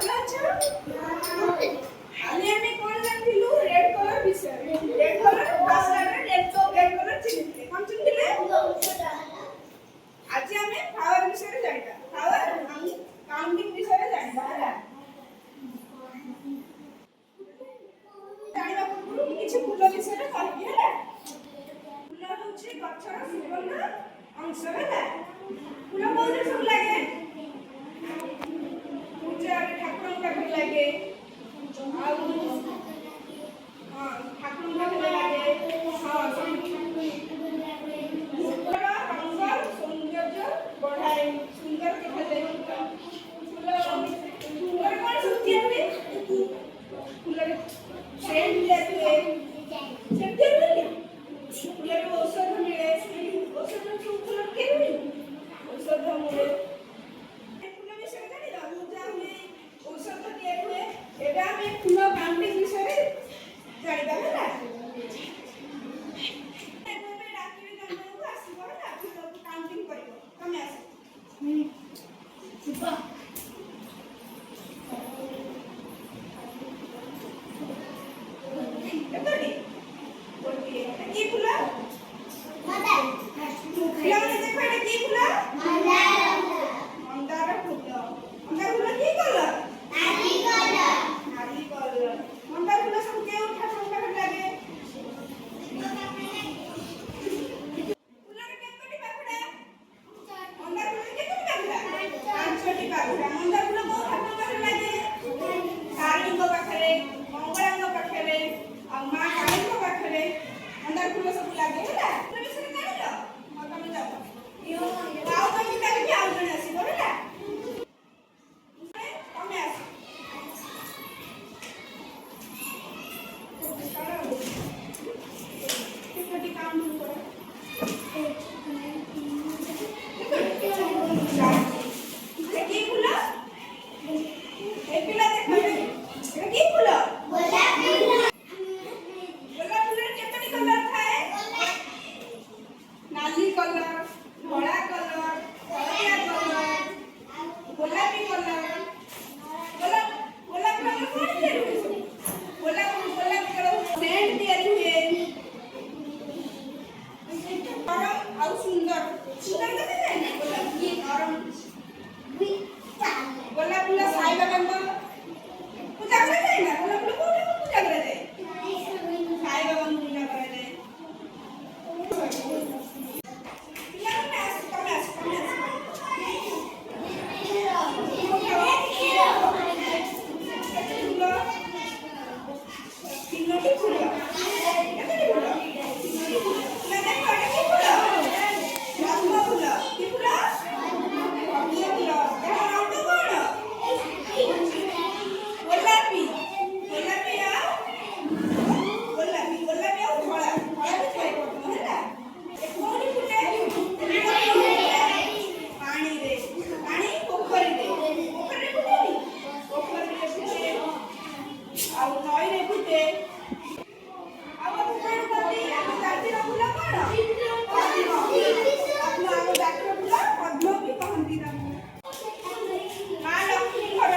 ଭଲ ଅଛ? କାଲି ଆମେ କଣ ଜାଣିଥିଲୁ ରେଡ୍ କଲର୍ ବିଷୟରେ। ରେଡ୍ କଲର୍ ଭାଷାରେ ରେଡ୍ କଲର୍ ଚିହ୍ନିଥିଲେ। କଣ ଚିହ୍ନିଥିଲେ? ଆଜି ଆମେ ଫ୍ଲାୱାର ବିଷୟରେ ଜାଣିବା। ଫ୍ଲାୱାର କାଉଣ୍ଟିଂ ବିଷୟରେ ଜାଣିବା ହେଲା। ଜାଣିବା ପୂର୍ବରୁ କିଛି ଫୁଲ ବିଷୟରେ କହିବି ହେଲା। ଫୁଲ ହେଉଛି ଗଛର ସୁଗନ୍ଧ ଅଂଶ ହେଲା। ଫୁଲ କୋଉଠି ସବୁ ଲାଗେ? ପୂଜାରେ ଠାକୁରଙ୍କ ପାଖରେ ଲାଗେ। ଆଉ ଠାକୁରଙ୍କ ପାଖରେ ଲାଗେ। ଫୁଲର ରଙ୍ଗ ସୌନ୍ଦର୍ଯ୍ୟ ବଢାଏ, ସୁନ୍ଦର ଦେଖାଯାଏ। ଫୁଲରେ କଣ ସବୁ ତିଆରି ହୁଏ? ଫୁଲରେ ସେଣ୍ଟ ତିଆରି ହୁଏ। ସେଣ୍ଟ ତିଆରି ହୁଏ। ଫୁଲରେ ଔଷଧ ମିଳେ। ଔଷଧ ସବୁ ଫୁଲ ତିଆରି ହୁଏ। ଔଷଧ ମିଳେ। ଫୁଲ ବିଷୟରେ ଜାଣିଲ? ପୂଜା ହୁଏ, ଔଷଧ ତିଆରି ହୁଏ। ଏବେ ଆମେ ଫୁଲ କାଉଣ୍ଟିଂ ବିଷୟରେ ଜାଣିବା ହେଲା। ଡାକିବି ତମକୁ ଆସିବ ହେଲା। ଫୁଲକୁ କାଉଣ୍ଟିଂ କରିବ। ତମେ ଆସ। ଯିବ। କେତୋଟି? ଗୋଟିଏ। କି ଫୁଲ? ପିଲାମାନେ ଦେଖ ଏଟା କି ଫୁଲ? ମନ୍ଦାର ଫୁଲ। ମନ୍ଦାର ଫୁଲ କି କଲର? ନାଲି କଲର। ମନ୍ଦାର ଫୁଲ ସବୁ କେଉଁ ଠାକୁରଙ୍କ ପାଖରେ ଲାଗେ? ଫୁଲରେ କେତୋଟି ପାଖୁଡା? ମନ୍ଦାର ଫୁଲରେ କେତୋଟି ପାଖୁଡା? 5ଟି ପାଖୁଡା। ମନ୍ଦାର ଫୁଲ କୋଉ ଠାକୁରଙ୍କ ପାଖରେ ଲାଗେ? ତାରିଣୀଙ୍କ ପାଖରେ, ମଙ୍ଗଳାଙ୍କ ପାଖରେ, ଆଉ ମା କାଳୀଙ୍କ ପାଖରେ ମନ୍ଦାର ଫୁଲ ସବୁ ଲାଗେ ହେଲା। ଫୁଲ ବିଷୟରେ ଜାଣିଲ? ତମେ ଯାଅ। ଆଉ ତମେ କାଲିକି ଆଉ ଜଣେ ଆସିବ ହେଲା। ତମେ ଆସ। କେତୋଟି କାଉଣ୍ଟିଂ କର? କି ଫୁଲ? ଏ ପିଲା ଦେଖ ଏଟା କି ଫୁଲ? ଗୋଲାପ ଫୁଲରେ କେତୋଟି କଲର ଥାଏ? ନାଲି କଲର, ଧଳା କଲର, ହଳଦିଆ କଲର, ଗୋଲାପୀ କଲର। ଗୋଲାପ ରଙ୍ଗ କଣ ତିଆରି ହୁଏ ସବୁ? ଗୋଲାପୀ କଲର ସେଣ୍ଟ ତିଆରି ହୁଏ। ନରମ ଆଉ ସୁନ୍ଦର। ସୁନ୍ଦର ଦେଖାଯାଏ ନା ଗୋଲାପ? ନରମ। ଗୋଲାପ ଫୁଲ ସାଇ ବାବାଙ୍କ ପୂଜା କରାଯାଏ ନା? ଗୋଲାପ ଫୁଲ କୋଉଠି ପୂଜା କରାଯାଏ? ସାଇ ବାବାଙ୍କୁ ପୂଜା କରାଯାଏ। ପିଲାମାନେ ଆସ, ତମେ ଆସ, ତମେ ଆସ। ତିନୋଟି ଫୁଲ। କେତୋଟି ଫୁଲ? ପିଲା ଦେଖ ଏଟା କି ଫୁଲ? ପଦ୍ମ ଫୁଲ। କି ଫୁଲ? ପଦ୍ମ ଫୁଲ। ଏହାର ରଙ୍ଗ କଣ? ଗୋଲାପୀ। ଗୋଲାପୀ ଆଉ ଧଳା। ଧଳାରେ ଥାଏ ପଦ୍ମ ହେଲା। ଏ କୋଉଠି ଫୁଟେ? ପାଣିରେ। ପାଣି ପୋଖରୀରେ। ପୋଖରୀରେ ଫୁଟେନି? ପୋଖରୀରେ ଫୁଟେ, ଆଉ ନଈରେ ଫୁଟେ। ଆଉ ଆମେ କଣ କହନ୍ତି? ଆମ ଜାତିର ଫୁଲ କଣ? ପଦ୍ମ। ଆମ ଜାତିର ଫୁଲ ପଦ୍ମ ବି କହନ୍ତି ତାକୁ। ମା ଲକ୍ଷ୍ମୀଙ୍କର,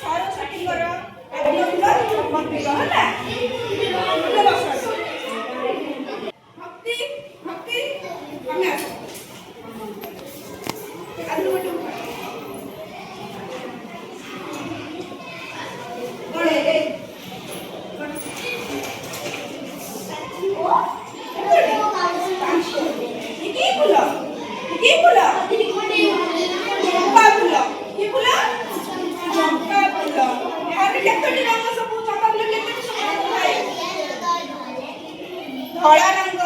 ସରସ୍ୱତୀଙ୍କର ପଦ୍ମ ଫୁଲ ପ୍ରତୀକ ହେଲା। ଭକ୍ତି ତମେ ଆସ। ଧଳା ରଙ୍ଗ,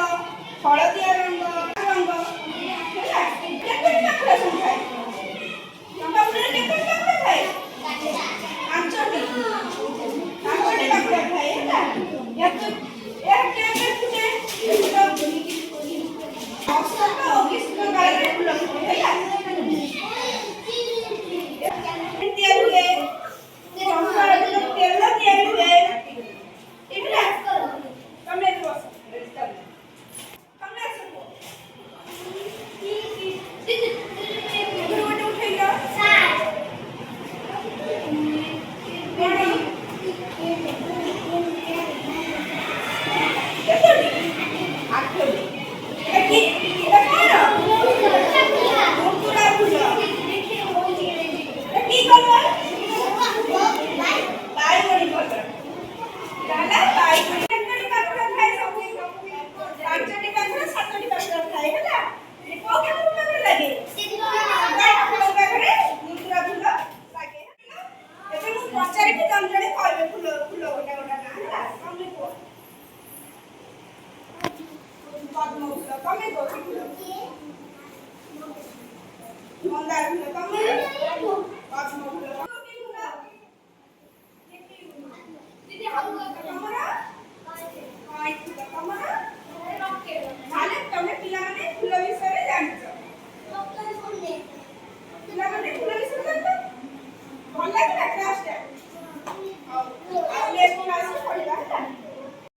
ହଳଦିଆ ରଙ୍ଗ ହେଲା। କେତୋଟି ପାଖୁଡା ସବୁ ଥାଏ? ଚମ୍ପା ଫୁଲରେ କେତୋଟି ପାଖୁଡା ଥାଏ? 5ଟି। 5ଟି ପାଖୁଡା ଥାଏ ହେଲା। ଏହା କେବେ ଫୁଟେ? ବସନ୍ତ ଓ ଗ୍ରୀଷ୍ମ କାଳରେ ଫୁଲ ଫୁଟେ ହେଲା। ତିଆରି ହୁଏ। ଚମ୍ପା ତେଲ ତିଆରି ହୁଏ। ତମେ ବସ। ଫୁଲ ଫୁଲ ଗୋଟା ଗୋଟା ନା ହେଲା ତମେ କୁହ ପଦ୍ମ ଫୁଲ ତମେ କୁହ କି ଫୁଲ ମନ୍ଦାର ଫୁଲ ତମେ ପଦ୍ମ